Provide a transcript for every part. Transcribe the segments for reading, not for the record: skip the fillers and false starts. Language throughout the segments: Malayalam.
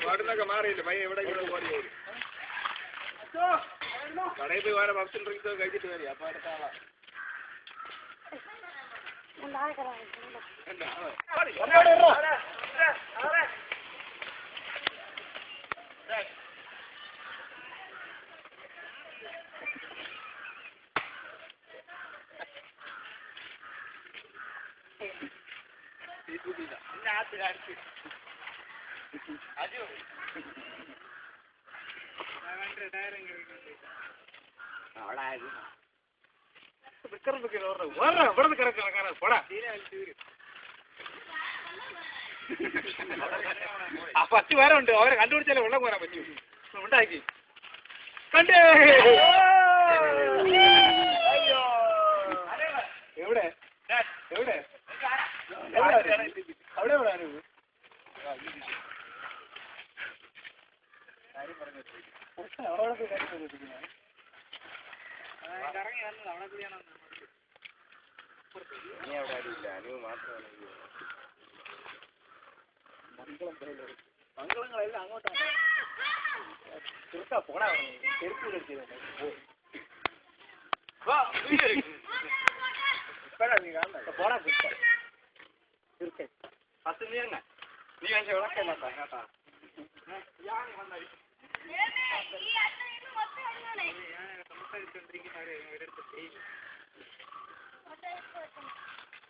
വാർഡിനൊക്കെ മാറിയില്ല പയ്യ എവിടെ ഓടി വരും കടയിൽ പോയി വേറെ ഭക്ഷണം ഡ്രിങ്ക്സ് കഴിച്ചിട്ട് വരിക അപ്പൊ അടുത്ത ആളാ പത്ത് പേരുണ്ട് അവരെ കണ്ടുപിടിച്ചാലേ വെള്ളം കോരാൻ പറ്റൂ ഉണ്ടാക്കി കണ്ടേ എവിടെ എവിടെ അവിടെ എവിടെ മംഗളങ്ങളെല്ലാം അങ്ങോട്ടാണ് പോടാ പോടാ പത്ത് നീ തന്നെ നീ കഴിച്ച വിളക്കല്ല കേട്ടാ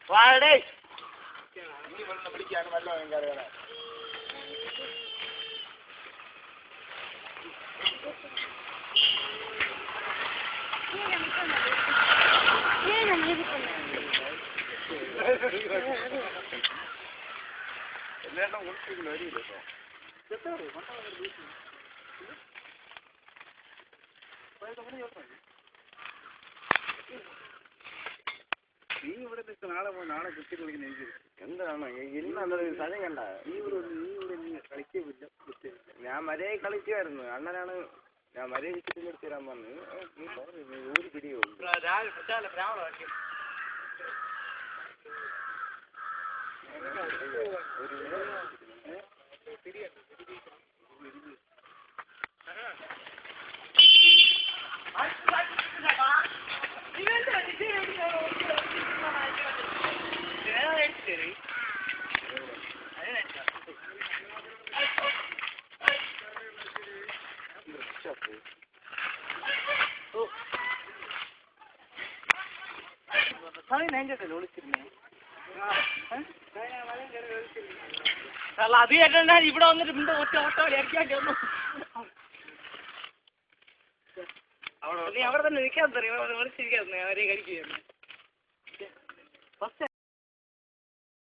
വാടേ നീ വെള്ളം പിടിക്കാണ് വല്ലോ കറികളെ എല്ലാം കുടിച്ചിരിക്കുന്നു വരില്ല നീ ഇവിടെ നിൽക്ക് നാളെ പോയി നാളെ ക്രിക്കറ്റ് കളിക്കുന്ന എനിക്ക് എന്താണ് ഇന്നൊരു സ്ഥലം കണ്ട നീ ഇവിടെ കളിക്കില്ല ഞാൻ മര്യാദ കളിക്കുമായിരുന്നു അണ്ണനാണ് ഞാൻ മര്യാദ ചിക്കൻ എടുത്ത് തരാൻ പറഞ്ഞു ഒരു പിടിയോ അത് കേട്ടാ ഇവിടെ വന്നിട്ട് ഒറ്റ ഓട്ടോ ഇറക്കിയാണ്ടി ഒന്നും നീ അവിടെ തന്നെ നിൽക്കാൻ തരും വിളിച്ചിരിക്കാതെ അവരെ കഴിക്കുകയാണ്